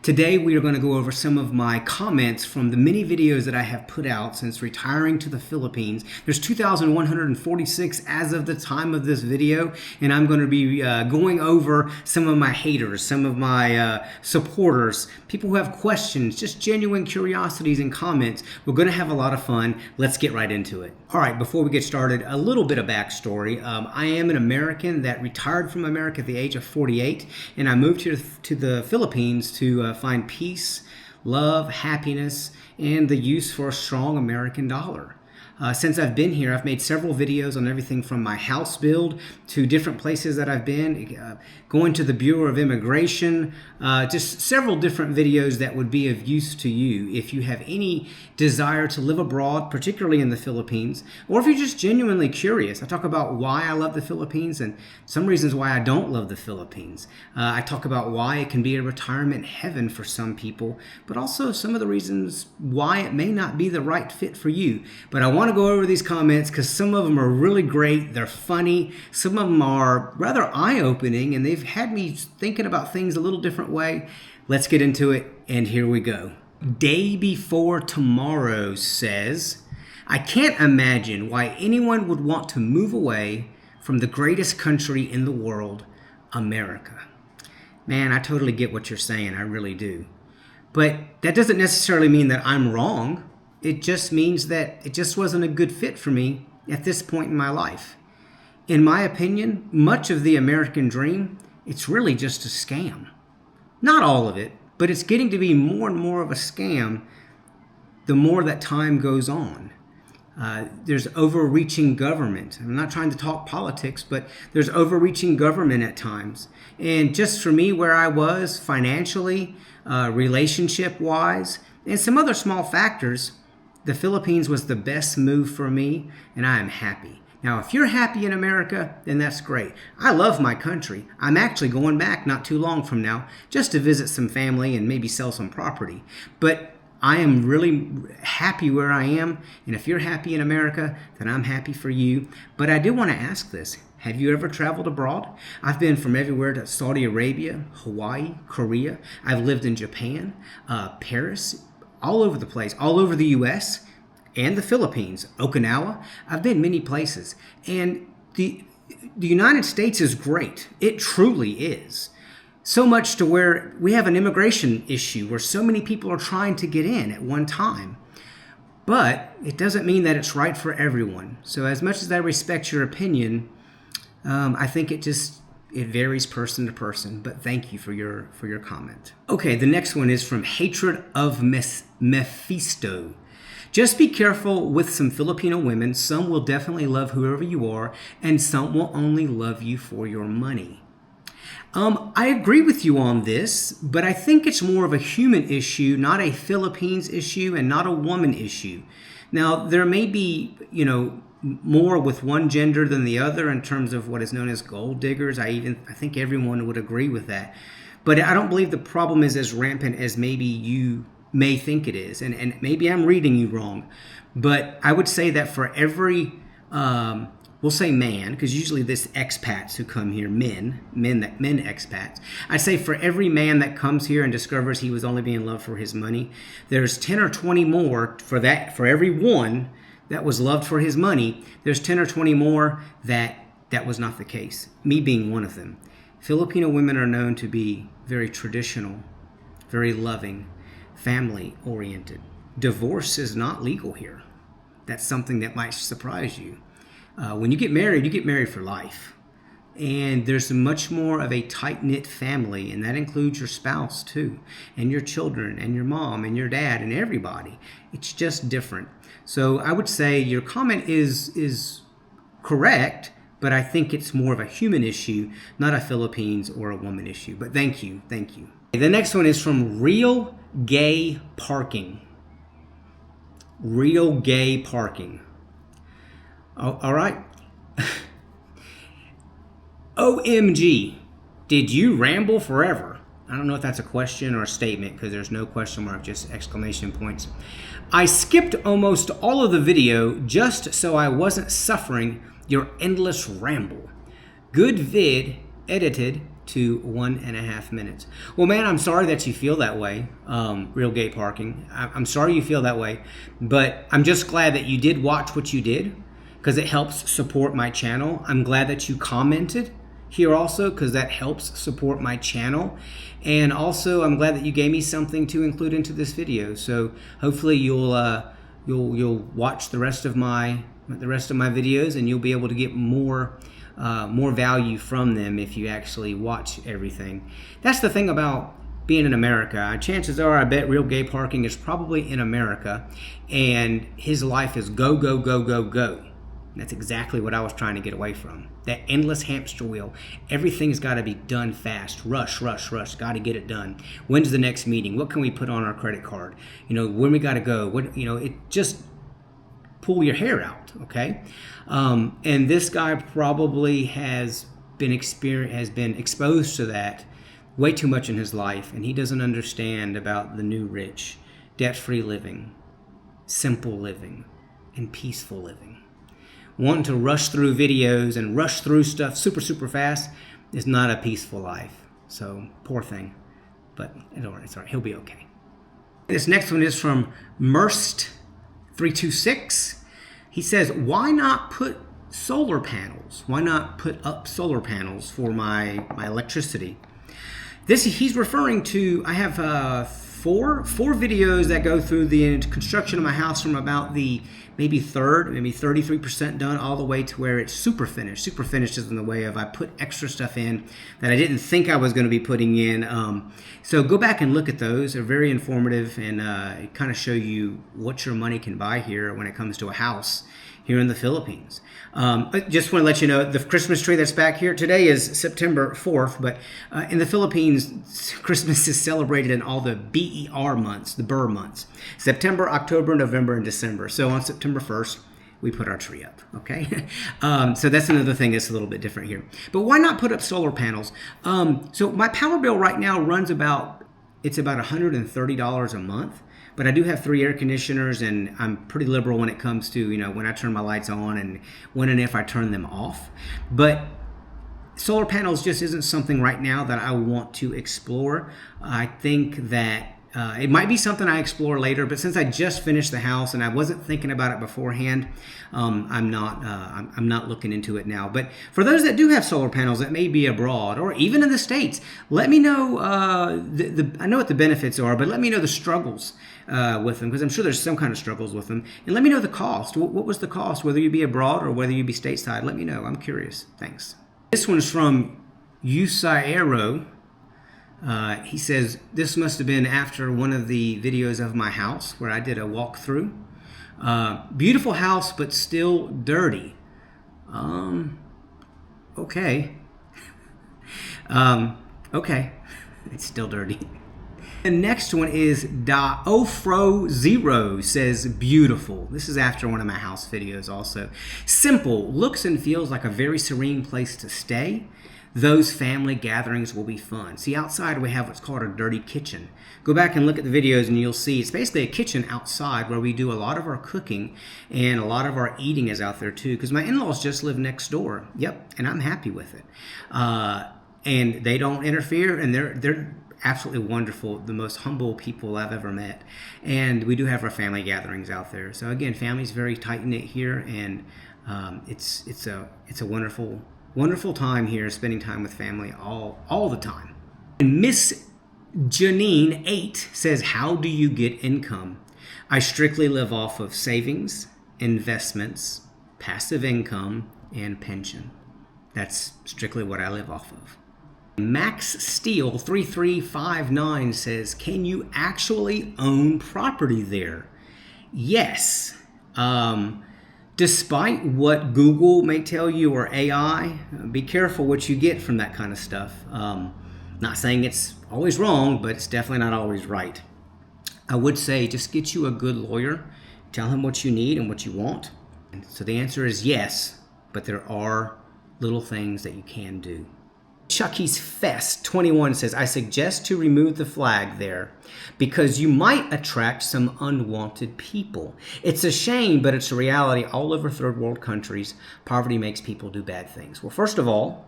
Today we are going to go over some of my comments from the many videos that I have put out since retiring to the Philippines. There's 2,146 as of the time of this video, and I'm going to be going over some of my haters, some of my supporters, people who have questions, just genuine curiosities and comments. We're going to have a lot of fun. Let's get right into it. All right, before we get started, a little bit of backstory. I am an American that retired from America at the age of 48, and I moved here to the Philippines to find peace, love, happiness, and the use for a strong American dollar. Since I've been here, I've made several videos on everything from my house build to different places that I've been, going to the Bureau of Immigration, just several different videos that would be of use to you if you have any desire to live abroad, particularly in the Philippines, or if you're just genuinely curious. I talk about why I love the Philippines and some reasons why I don't love the Philippines. I talk about why it can be a retirement heaven for some people, but also some of the reasons why it may not be the right fit for you. But I want to go over these comments because some of them are really great. They're funny. Some of them are rather eye-opening, and they've had me thinking about things a little different way. Let's get into it, and here we go. Day Before Tomorrow says, I can't imagine why anyone would want to move away from the greatest country in the world, America. Man, I totally get what you're saying. I really do. But that doesn't necessarily mean that I'm wrong. It just means that it just wasn't a good fit for me at this point in my life. In my opinion, much of the American dream, it's really just a scam. Not all of it, but it's getting to be more and more of a scam the more that time goes on. There's overreaching government. I'm not trying to talk politics, but there's overreaching government at times. And just for me, where I was financially, relationship-wise, and some other small factors, the Philippines was the best move for me, and I am happy. Now, if you're happy in America, then that's great. I love my country. I'm actually going back not too long from now just to visit some family and maybe sell some property. But I am really happy where I am, and if you're happy in America, then I'm happy for you. But I do want to ask this. Have you ever traveled abroad? I've been from everywhere to Saudi Arabia, Hawaii, Korea. I've lived in Japan, Paris, all over the place, all over the U.S., and the Philippines, Okinawa. I've been many places. And the United States is great. It truly is. So much to where we have an immigration issue where so many people are trying to get in at one time. But it doesn't mean that it's right for everyone. So as much as I respect your opinion, I think it varies person to person. But thank you for your comment. Okay, the next one is from Hatred of Mephisto. Just be careful with some Filipino women. Some will definitely love whoever you are, and some will only love you for your money. I agree with you on this, but I think it's more of a human issue, not a Philippines issue and not a woman issue. Now, there may be, more with one gender than the other in terms of what is known as gold diggers. I think everyone would agree with that. But I don't believe the problem is as rampant as maybe you may think it is. And maybe I'm reading you wrong. But I would say that for every, we'll say man, because usually this expats who come here, men expats. I'd say for every man that comes here and discovers he was only being loved for his money, there's 10 or 20 more for every one that was loved for his money, there's 10 or 20 more that was not the case, me being one of them. Filipino women are known to be very traditional, very loving, family-oriented. Divorce is not legal here. That's something that might surprise you. When you get married for life. And there's much more of a tight-knit family, and that includes your spouse too, and your children, and your mom, and your dad, and everybody. It's just different. So I would say your comment is correct, but I think it's more of a human issue, not a Philippines or a woman issue. But thank you. The next one is from Real Gay Parking. Real Gay Parking. All right. OMG, did you ramble forever? I don't know if that's a question or a statement because there's no question mark, just exclamation points. I skipped almost all of the video just so I wasn't suffering your endless ramble. Good vid, edited, to 1.5 minutes. Well, man, I'm sorry that you feel that way, Real Gay Parking. I'm sorry you feel that way, but I'm just glad that you did watch what you did, because it helps support my channel. I'm glad that you commented here also, because that helps support my channel. And also, I'm glad that you gave me something to include into this video. So hopefully you'll watch the rest of my videos, and you'll be able to get more value from them if you actually watch everything. That's the thing about being in America. Chances are, I bet Real Gay Parking is probably in America, and his life is go, go, go, go, go. That's exactly what I was trying to get away from. That endless hamster wheel. Everything's got to be done fast. Rush, rush, rush. Got to get it done. When's the next meeting? What can we put on our credit card? When we got to go. It just pull your hair out, okay? And this guy probably has been exposed to that way too much in his life, and he doesn't understand about the new rich, debt-free living, simple living, and peaceful living. Wanting to rush through videos and rush through stuff super, super fast is not a peaceful life. So, poor thing. But it's all right. He'll be okay. This next one is from Merst326. He says, why not put solar panels? Why not put up solar panels for my electricity? He's referring to, I have four videos that go through the construction of my house, from about the maybe 33% done, all the way to where it's super finished. Super finished is in the way of I put extra stuff in that I didn't think I was going to be putting in. So go back and look at those. They're very informative, and kind of show you what your money can buy here when it comes to a house here in the Philippines. I just want to let you know, the Christmas tree that's back here, today is September 4th, but in the Philippines, Christmas is celebrated in all the BER months, the BER months, September, October, November, and December. So on September 1st, we put our tree up, okay? So that's another thing that's a little bit different here. But why not put up solar panels? So my power bill right now runs about $130 a month. But I do have 3 air conditioners, and I'm pretty liberal when it comes to, when I turn my lights on and when and if I turn them off. But solar panels just isn't something right now that I want to explore. I think that it might be something I explore later, but since I just finished the house and I wasn't thinking about it beforehand, I'm not looking into it now. But for those that do have solar panels that may be abroad or even in the States, let me know. I know what the benefits are, but let me know the struggles with them, because I'm sure there's some kind of struggles with them. And let me know the cost. What was the cost, whether you be abroad or whether you be stateside? Let me know. I'm curious. Thanks. This one's from Usairo. He says, this must have been after one of the videos of my house where I did a walkthrough. Beautiful house, but still dirty. Okay. Okay. It's still dirty. The next one is Daofro0 says, beautiful. This is after one of my house videos also. Simple, looks and feels like a very serene place to stay. Those family gatherings will be fun. See, outside we have what's called a dirty kitchen. Go back and look at the videos and you'll see it's basically a kitchen outside where we do a lot of our cooking, and a lot of our eating is out there too, because my in-laws just live next door. Yep, and I'm happy with it. And they don't interfere, and they're absolutely wonderful, the most humble people I've ever met. And we do have our family gatherings out there. So again, family's very tight-knit here, and it's a wonderful time here, spending time with family all the time. And Miss Janine 8 says, how do you get income? I strictly live off of savings, investments, passive income, and pension. That's strictly what I live off of. Max Steel 3359 says, can you actually own property there? Yes. Despite what Google may tell you, or AI, be careful what you get from that kind of stuff. Not saying it's always wrong, but it's definitely not always right. I would say just get you a good lawyer, tell him what you need and what you want. So the answer is yes, but there are little things that you can do. Chucky's Fest 21 says, I suggest to remove the flag there because you might attract some unwanted people. It's a shame, but it's a reality all over third world countries. Poverty makes people do bad things. Well, first of all,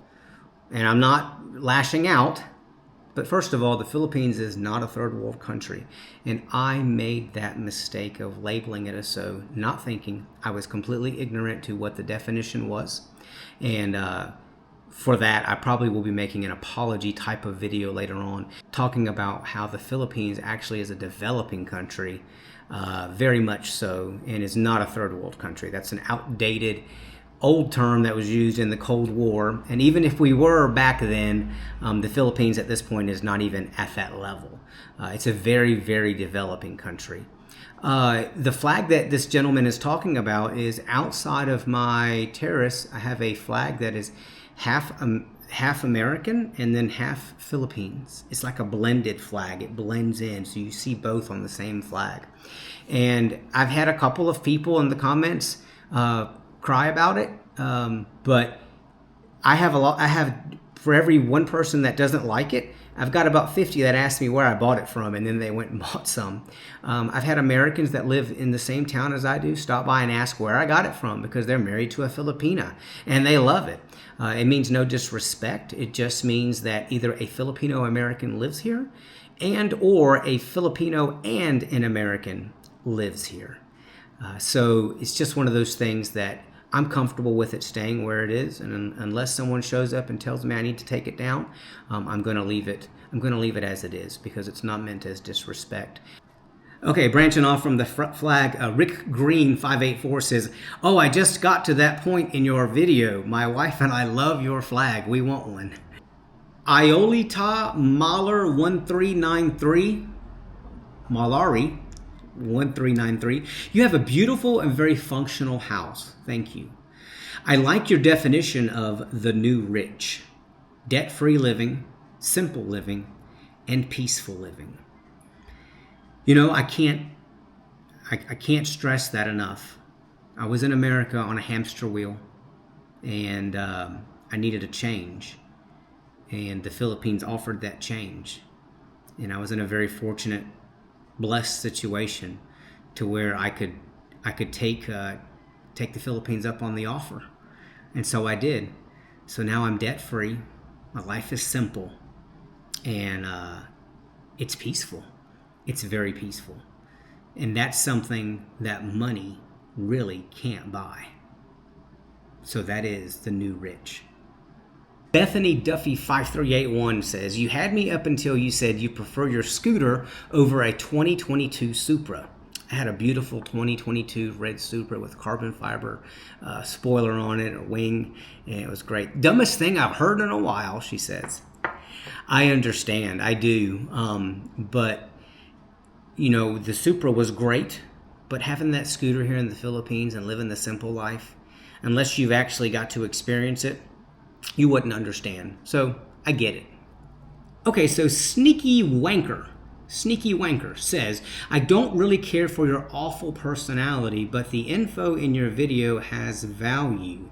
and I'm not lashing out, but first of all, the Philippines is not a third world country. And I made that mistake of labeling it as so, not thinking. I was completely ignorant to what the definition was. And for that, I probably will be making an apology type of video later on, talking about how the Philippines actually is a developing country, very much so, and is not a third world country. That's an outdated old term that was used in the Cold War, and even if we were back then, the Philippines at this point is not even at that level. It's a very, very developing country. The flag that this gentleman is talking about is outside of my terrace. I have a flag that is half American and then half Philippines. It's like a blended flag. It blends in, so you see both on the same flag. And I've had a couple of people in the comments cry about it, but I have for every one person that doesn't like it, I've got about 50 that asked me where I bought it from, and then they went and bought some. I've had Americans that live in the same town as I do stop by and ask where I got it from, because they're married to a Filipina and they love it. It means no disrespect. It just means that either a Filipino American lives here, and or a Filipino and an American lives here. So it's just one of those things that I'm comfortable with it staying where it is, and unless someone shows up and tells me I need to take it down, I'm going to leave it. I'm going to leave it as it is, because it's not meant as disrespect. Okay, branching off from the flag, Rick Green 584 says, "Oh, I just got to that point in your video. My wife and I love your flag. We want one." Iolita Mahler 1393, Malari 1393. "You have a beautiful and very functional house. Thank you. I like your definition of the new rich. Debt-free living, simple living, and peaceful living." You know, I can't stress that enough. I was in America on a hamster wheel, and I needed a change. And the Philippines offered that change. And I was in a very fortunate, blessed situation to where I could take the Philippines up on the offer, and so I did. So now I'm debt free. My life is simple, and it's peaceful. It's very peaceful, and that's something that money really can't buy. So that is the new rich. Bethany Duffy 5381 says, "You had me up until you said you prefer your scooter over a 2022 Supra. I had a beautiful 2022 red Supra with carbon fiber spoiler on it, a wing, and it was great. Dumbest thing I've heard in a while," she says. I understand, I do, but you know, the Supra was great, but having that scooter here in the Philippines and living the simple life, unless you've actually got to experience it, you wouldn't understand. So I get it. Okay, so Sneaky Wanker says, "I don't really care for your awful personality, but the info in your video has value."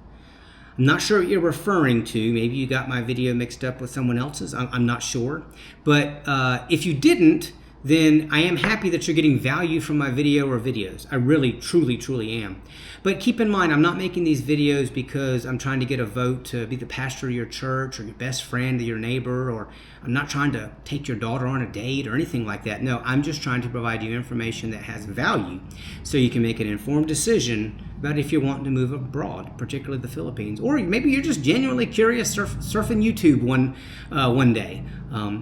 I'm not sure what you're referring to. Maybe you got my video mixed up with someone else's. I'm not sure. But if you didn't, then I am happy that you're getting value from my video or videos. I really, truly, truly am. But keep in mind, I'm not making these videos because I'm trying to get a vote to be the pastor of your church or your best friend or your neighbor, or I'm not trying to take your daughter on a date or anything like that. No, I'm just trying to provide you information that has value so you can make an informed decision about if you're wanting to move abroad, particularly the Philippines. Or maybe you're just genuinely curious surfing YouTube one day.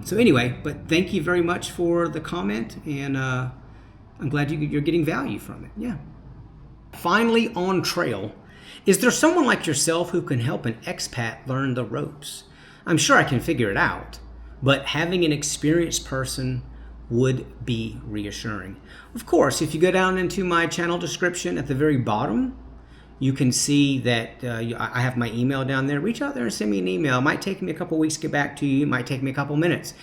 So anyway, but thank you very much for the comment, and I'm glad you're getting value from it. Yeah. Finally on trail, is there someone like yourself who can help an expat learn the ropes? I'm sure I can figure it out, but having an experienced person would be reassuring. Of course, if you go down into my channel description at the very bottom, you can see that I have my email down there. Reach out there and send me an email. It might take me a couple weeks to get back to you. It might take me a couple minutes.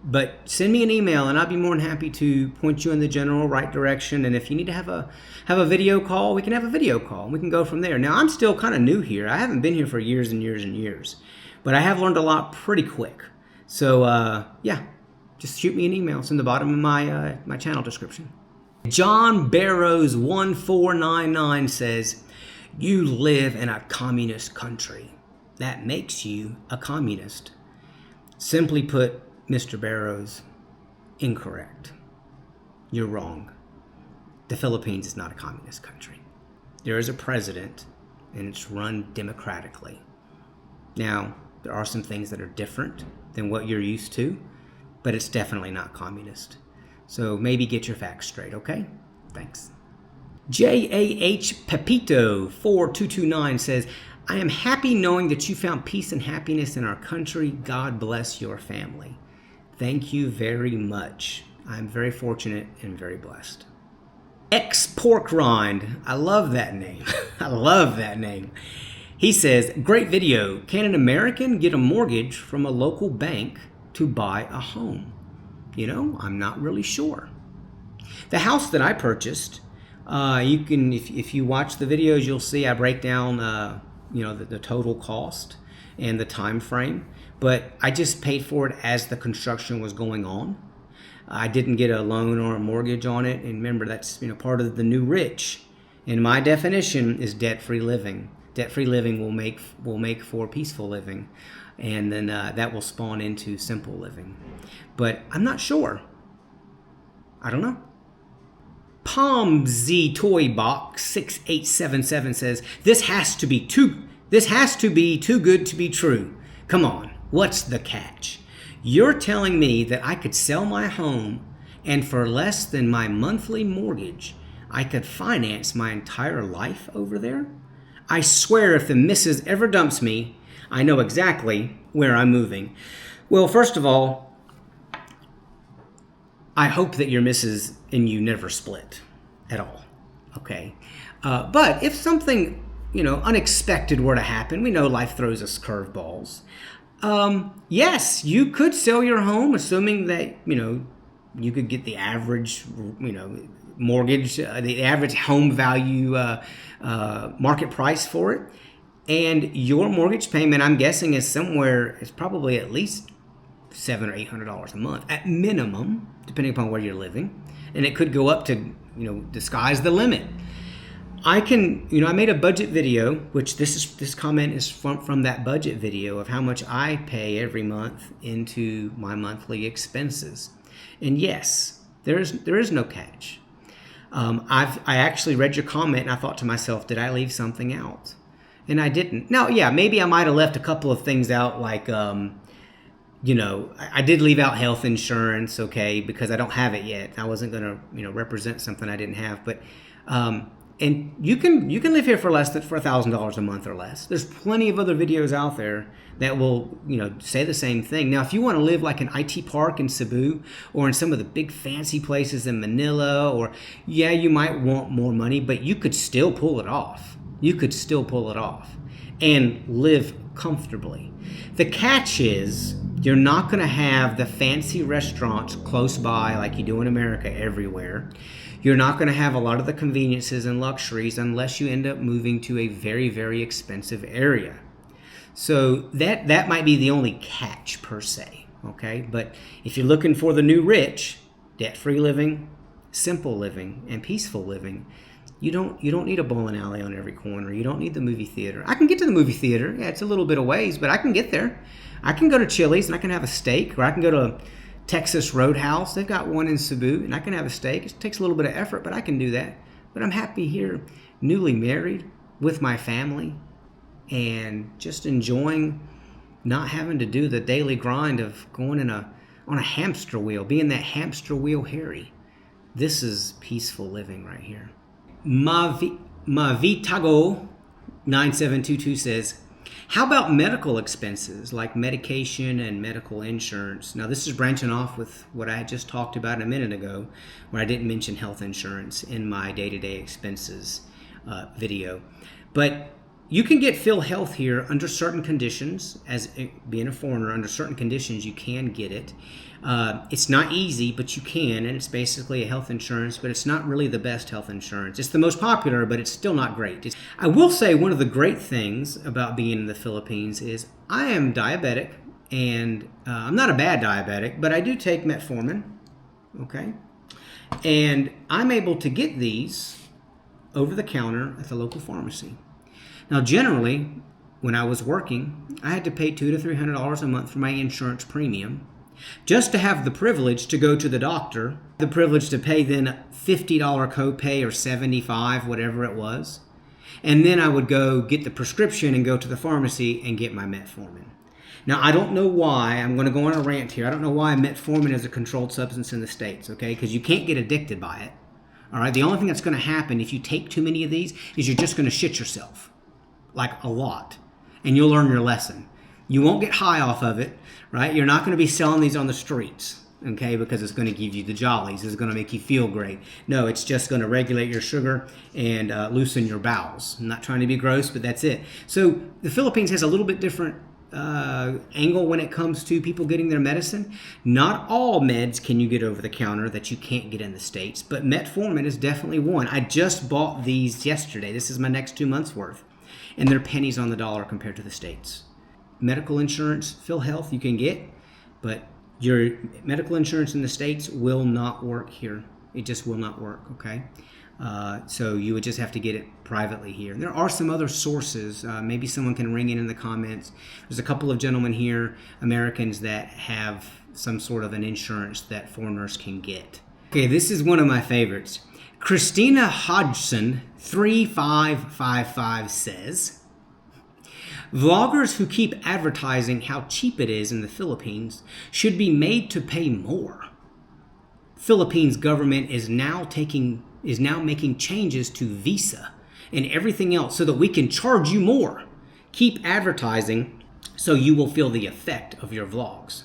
But send me an email, and I'll be more than happy to point you in the general right direction. And if you need to have a video call, we can have a video call. We can go from there. Now, I'm still kind of new here. I haven't been here for years and years and years. But I have learned a lot pretty quick. So, yeah, just shoot me an email. It's in the bottom of my channel description. John Barrows 1499 says, "You live in a communist country. that makes you a communist. Simply put, Mr. Barrows, incorrect. You're wrong. The Philippines is not a communist country. There is a president, and it's run democratically. Now, there are some things that are different than what you're used to, but it's definitely not communist. So maybe get your facts straight, okay? Thanks. JAH Pepito 4229 says, I am happy knowing that you found peace and happiness in our country. God bless your family. Thank you very much. I'm very fortunate and very blessed. Pork Rind. I love that name. I love that name. He says, great video. Can an American get a mortgage from a local bank to buy a home? You know, I'm not really sure. The house that I purchased, you can, if you watch the videos, you'll see I break down, the total cost and the time frame. But I just paid for it as the construction was going on. I didn't get a loan or a mortgage on it. And remember, that's part of the new rich. And my definition is debt-free living. Debt-free living will make for peaceful living. And then that will spawn into simple living. But I'm not sure. I don't know. Palm Z Toy Box 6877 says, This has to be too good to be true. Come on, what's the catch? You're telling me that I could sell my home and for less than my monthly mortgage, I could finance my entire life over there? I swear if the missus ever dumps me, I know exactly where I'm moving. Well, first of all, I hope that your missus and you never split at all, okay? But if something, unexpected were to happen, we know life throws us curveballs. Yes, you could sell your home, assuming that, you could get the average, mortgage, the average home value market price for it. And your mortgage payment, I'm guessing, is probably at least $700 or $800 a month at minimum, depending upon where you're living. And it could go up to, the sky's the limit. I made a budget video, which this comment is from that budget video of how much I pay every month into my monthly expenses. And yes, there is no catch. I actually read your comment and I thought to myself, did I leave something out? And I didn't. Now, yeah, maybe I might have left a couple of things out, like, I did leave out health insurance, okay, because I don't have it yet. I wasn't going to, represent something I didn't have. But, and you can live here for less than $1,000 a month or less. There's plenty of other videos out there that will, say the same thing. Now, if you want to live like an IT park in Cebu or in some of the big fancy places in Manila, or you might want more money, but you could still pull it off. You could still pull it off and live comfortably. The catch is you're not going to have the fancy restaurants close by like you do in America everywhere. You're not going to have a lot of the conveniences and luxuries unless you end up moving to a very, very expensive area. So that might be the only catch per se, okay? But if you're looking for the new rich, debt-free living, simple living, and peaceful living, you don't need a bowling alley on every corner. You don't need the movie theater. I can get to the movie theater. Yeah, it's a little bit of ways, but I can get there. I can go to Chili's and I can have a steak, or I can go to Texas Roadhouse. They've got one in Cebu, and I can have a steak. It takes a little bit of effort, but I can do that. But I'm happy here, newly married, with my family, and just enjoying not having to do the daily grind of going on a hamster wheel, being that hamster wheel Harry. This is peaceful living right here. Mavitago 9722 says, how about medical expenses like medication and medical insurance? Now, this is branching off with what I had just talked about a minute ago, where I didn't mention health insurance in my day-to-day expenses video. But you can get PhilHealth here under certain conditions. As being a foreigner, under certain conditions, you can get it. It's not easy, but you can, and it's basically a health insurance, but it's not really the best health insurance. It's the most popular, but it's still not great. I will say one of the great things about being in the Philippines is I am diabetic, and I'm not a bad diabetic, but I do take metformin, okay? And I'm able to get these over the counter at the local pharmacy. Now, generally, when I was working, I had to pay $200 to $300 a month for my insurance premium just to have the privilege to go to the doctor, the privilege to pay then $50 copay or $75, whatever it was. And then I would go get the prescription and go to the pharmacy and get my metformin. Now, I don't know why, I'm going to go on a rant here. I don't know why metformin is a controlled substance in the States, okay? Because you can't get addicted by it, all right? The only thing that's going to happen if you take too many of these is you're just going to shit yourself, like a lot, and you'll learn your lesson. You won't get high off of it, right? You're not going to be selling these on the streets, okay, because it's going to give you the jollies. It's going to make you feel great. No, it's just going to regulate your sugar and loosen your bowels. I'm not trying to be gross, but that's it. So the Philippines has a little bit different angle when it comes to people getting their medicine. Not all meds can you get over the counter that you can't get in the States, but metformin is definitely one. I just bought these yesterday. This is my next 2 months worth, and they're pennies on the dollar compared to the States. Medical insurance, PhilHealth, you can get, but your medical insurance in the States will not work here. It just will not work, okay? So you would just have to get it privately here. There are some other sources. Maybe someone can ring in the comments. There's a couple of gentlemen here, Americans, that have some sort of an insurance that foreigners can get. Okay, this is one of my favorites. Christina Hodgson 3555 says, vloggers who keep advertising how cheap it is in the Philippines should be made to pay more. Philippines government is now making changes to visa and everything else so that we can charge you more. Keep advertising so you will feel the effect of your vlogs.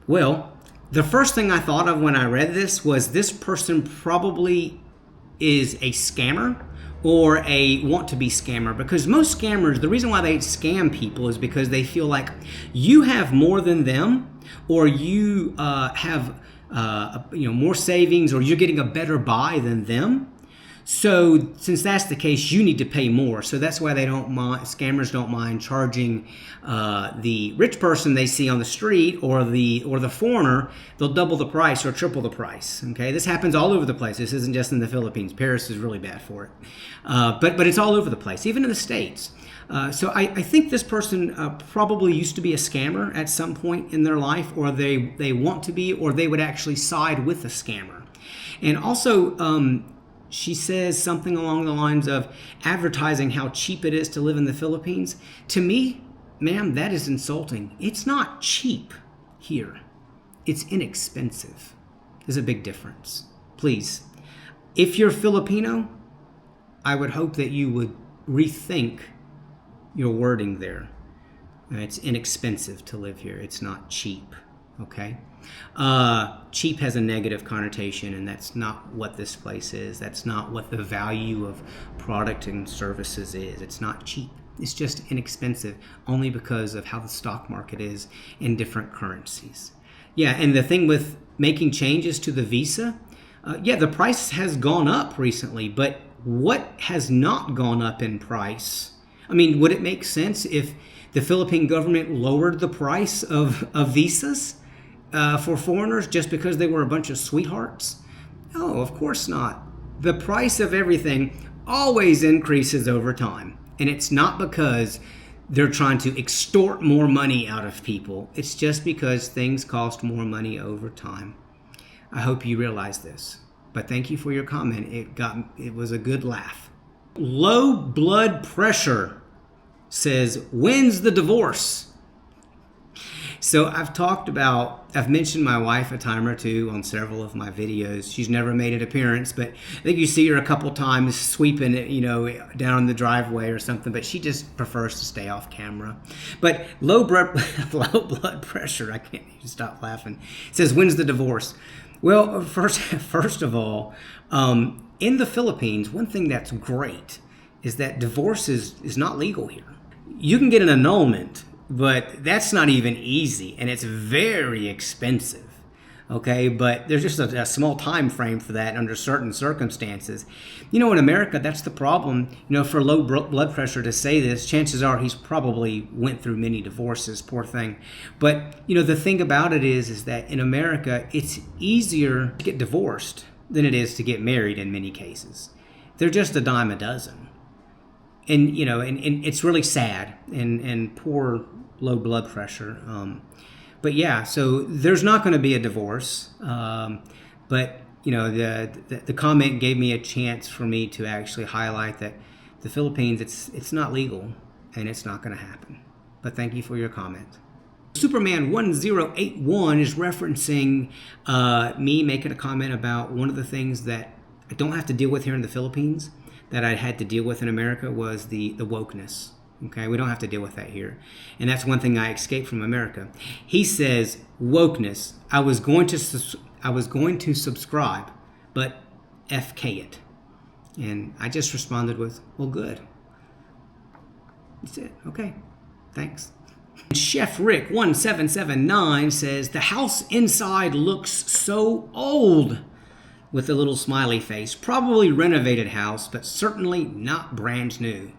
Well, the first thing I thought of when I read this was this person probably is a scammer or a want-to-be scammer, because most scammers, the reason why they scam people is because they feel like you have more than them, or you have more savings, or you're getting a better buy than them. So since that's the case, you need to pay more. So that's why they don't mind, scammers don't mind charging the rich person they see on the street or the foreigner. They'll double the price or triple the price. Okay, this happens all over the place. This isn't just in the Philippines. Paris is really bad for it, but it's all over the place, even in the States. So I think this person probably used to be a scammer at some point in their life, or they want to be, or they would actually side with a scammer. And also, she says something along the lines of advertising how cheap it is to live in the Philippines. To me, ma'am, that is insulting. It's not cheap here. It's inexpensive. There's a big difference. Please, if you're Filipino, I would hope that you would rethink your wording there. It's inexpensive to live here. It's not cheap, okay? Cheap has a negative connotation, and that's not what this place is. That's not what the value of product and services is. It's not cheap. It's just inexpensive, only because of how the stock market is in different currencies. Yeah, and the thing with making changes to the visa, the price has gone up recently, but what has not gone up in price? I mean, would it make sense if the Philippine government lowered the price of visas for foreigners just because they were a bunch of sweethearts? No, of course not. The price of everything always increases over time. And it's not because they're trying to extort more money out of people. It's just because things cost more money over time. I hope you realize this. But thank you for your comment. It was a good laugh. Low blood pressure says, when's the divorce? So I've mentioned my wife a time or two on several of my videos. She's never made an appearance, but I think you see her a couple times sweeping it, down the driveway or something, but she just prefers to stay off camera. But low blood pressure, I can't even stop laughing. It says, when's the divorce? Well, first of all, in the Philippines, one thing that's great is that divorce is not legal here. You can get an annulment, but that's not even easy, and it's very expensive, okay? But there's just a small time frame for that under certain circumstances. In America, that's the problem. For low blood pressure to say this, chances are he's probably went through many divorces, poor thing. But, the thing about it is that in America, it's easier to get divorced than it is to get married in many cases. They're just a dime a dozen. and it's really sad, and poor low blood pressure. But yeah, so there's not going to be a divorce. But the comment gave me a chance for me to actually highlight that the Philippines, it's not legal, and it's not going to happen. But thank you for your comment. Superman 1081 is referencing me making a comment about one of the things that I don't have to deal with here in the Philippines that I had to deal with in America was the wokeness. Okay, we don't have to deal with that here. And that's one thing I escaped from America. He says, wokeness, I was going to subscribe, but FK it. And I just responded with, well, good. That's it. Okay, thanks. Chef Rick 1779 says, the house inside looks so old, with a little smiley face. Probably renovated house, but certainly not brand new.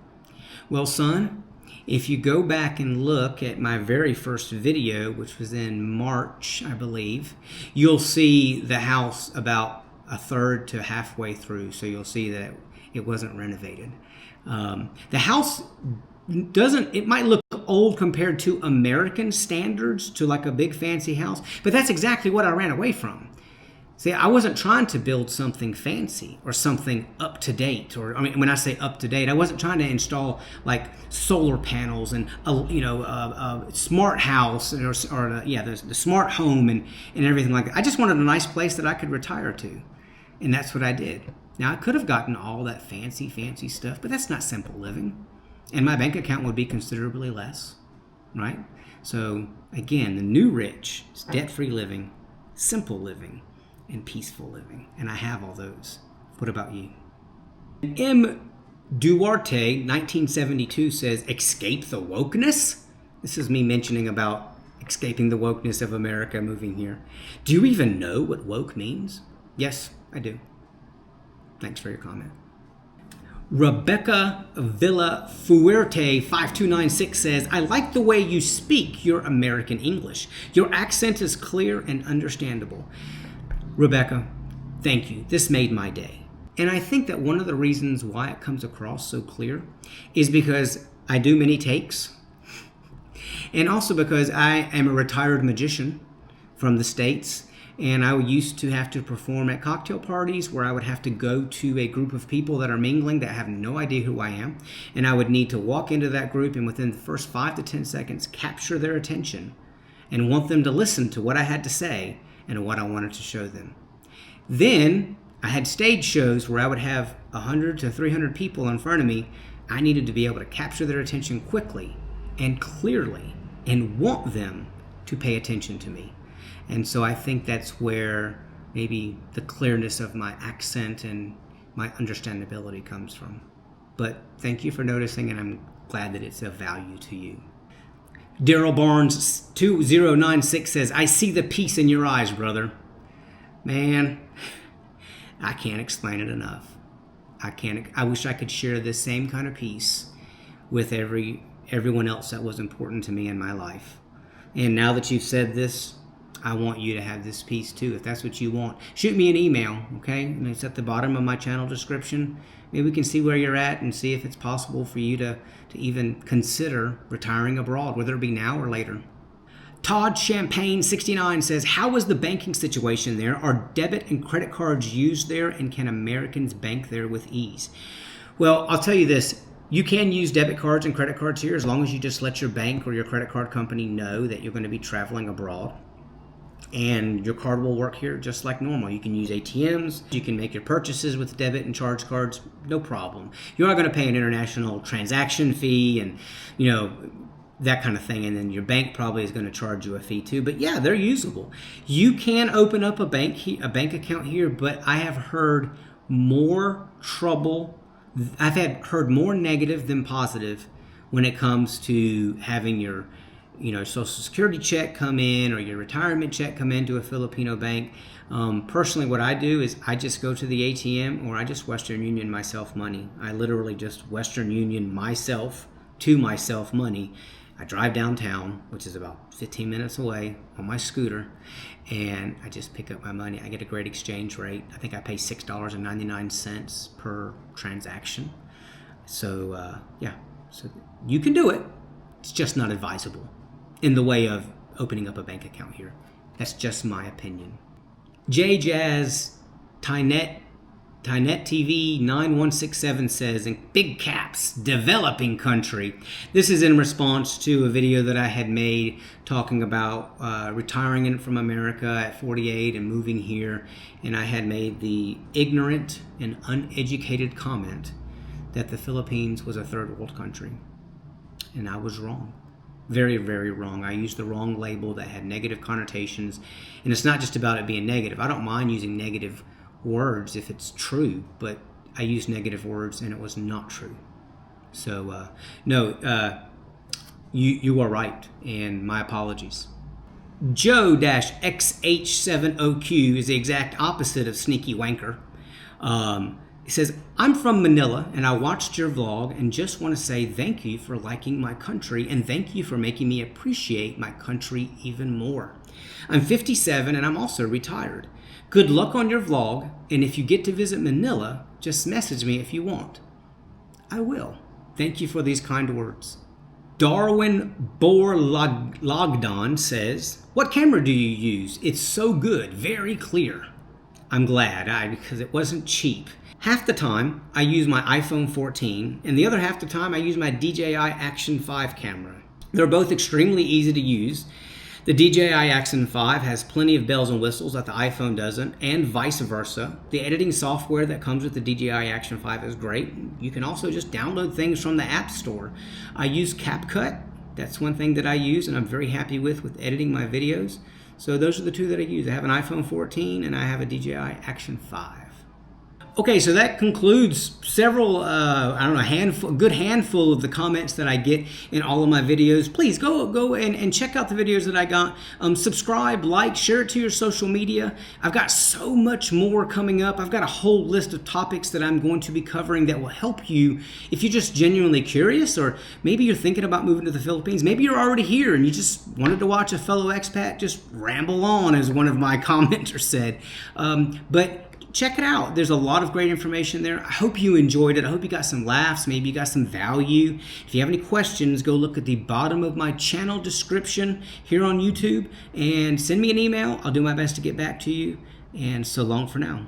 Well, son, if you go back and look at my very first video, which was in March, I believe, you'll see the house about a third to halfway through. So you'll see that it wasn't renovated. The house it might look old compared to American standards, to like a big fancy house, but that's exactly what I ran away from. See, I wasn't trying to build something fancy or something up to date. Or, I mean, when I say up to date, I wasn't trying to install like solar panels and a smart house or the smart home and everything like that. I just wanted a nice place that I could retire to, and that's what I did. Now, I could have gotten all that fancy stuff, but that's not simple living, and my bank account would be considerably less, right? So again, the new rich is debt-free living, simple living, and peaceful living. And I have all those. What about you? M. Duarte, 1972, says, escape the wokeness? This is me mentioning about escaping the wokeness of America moving here. Do you even know what woke means? Yes, I do. Thanks for your comment. Rebecca Villa Fuerte 5296 says, I like the way you speak your American English. Your accent is clear and understandable. Rebecca, thank you. This made my day. And I think that one of the reasons why it comes across so clear is because I do many takes, and also because I am a retired magician from the States, and I used to have to perform at cocktail parties where I would have to go to a group of people that are mingling that have no idea who I am, and I would need to walk into that group and within the first 5 to 10 seconds capture their attention and want them to listen to what I had to say and what I wanted to show them. Then I had stage shows where I would have 100 to 300 people in front of me. I needed to be able to capture their attention quickly and clearly and want them to pay attention to me. And so I think that's where maybe the clearness of my accent and my understandability comes from. But thank you for noticing, and I'm glad that it's of value to you. Daryl Barnes 2096 says, I see the peace in your eyes, brother. Man, I can't explain it enough. I wish I could share this same kind of peace with everyone else that was important to me in my life. And now that you've said this, I want you to have this peace too. If that's what you want, shoot me an email, okay? And it's at the bottom of my channel description. Maybe we can see where you're at and see if it's possible for you to even consider retiring abroad, whether it be now or later. Todd Champagne 69 says, how is the banking situation there? Are debit and credit cards used there, and can Americans bank there with ease? Well, I'll tell you this. You can use debit cards and credit cards here as long as you just let your bank or your credit card company know that you're going to be traveling abroad. And your card will work here just like normal. You can use ATMs. You can make your purchases with debit and charge cards, no problem. You are going to pay an international transaction fee and, that kind of thing. And then your bank probably is going to charge you a fee too. But yeah, they're usable. You can open up a bank account here, but I have heard more trouble. I've heard more negative than positive when it comes to having your Social Security check come in or your retirement check come into a Filipino bank. Personally, what I do is I just go to the ATM or I just Western Union myself money. I literally just Western Union myself money. I drive downtown, which is about 15 minutes away, on my scooter, and I just pick up my money. I get a great exchange rate. I think I pay $6.99 per transaction. So yeah, so you can do it. It's just not advisable in the way of opening up a bank account here. That's just my opinion. J Jazz Tynet TV 9167 says in big caps, developing country. This is in response to a video that I had made talking about retiring from America at 48 and moving here. And I had made the ignorant and uneducated comment that the Philippines was a third world country. And I was wrong. Very, very wrong. I used the wrong label that had negative connotations. And it's not just about it being negative. I don't mind using negative words if it's true, but I used negative words and it was not true. So no, you are right, and my apologies. Joe-XH70Q is the exact opposite of sneaky wanker. He says, I'm from Manila and I watched your vlog and just want to say thank you for liking my country and thank you for making me appreciate my country even more. I'm 57 and I'm also retired. Good luck on your vlog, and if you get to visit Manila, just message me if you want. I will. Thank you for these kind words. Darwin Logdon says, what camera do you use? It's so good, very clear. I'm glad, because it wasn't cheap. Half the time, I use my iPhone 14, and the other half the time, I use my DJI Action 5 camera. They're both extremely easy to use. The DJI Action 5 has plenty of bells and whistles that the iPhone doesn't, and vice versa. The editing software that comes with the DJI Action 5 is great. You can also just download things from the App Store. I use CapCut. That's one thing that I use, and I'm very happy with editing my videos. So those are the two that I use. I have an iPhone 14, and I have a DJI Action 5. Okay, so that concludes several, good handful of the comments that I get in all of my videos. Please go and check out the videos that I got. Subscribe, like, share it to your social media. I've got so much more coming up. I've got a whole list of topics that I'm going to be covering that will help you if you're just genuinely curious, or maybe you're thinking about moving to the Philippines. Maybe you're already here and you just wanted to watch a fellow expat just ramble on, as one of my commenters said. But check it out. There's a lot of great information there. I hope you enjoyed it. I hope you got some laughs. Maybe you got some value. If you have any questions, go look at the bottom of my channel description here on YouTube and send me an email. I'll do my best to get back to you. And so long for now.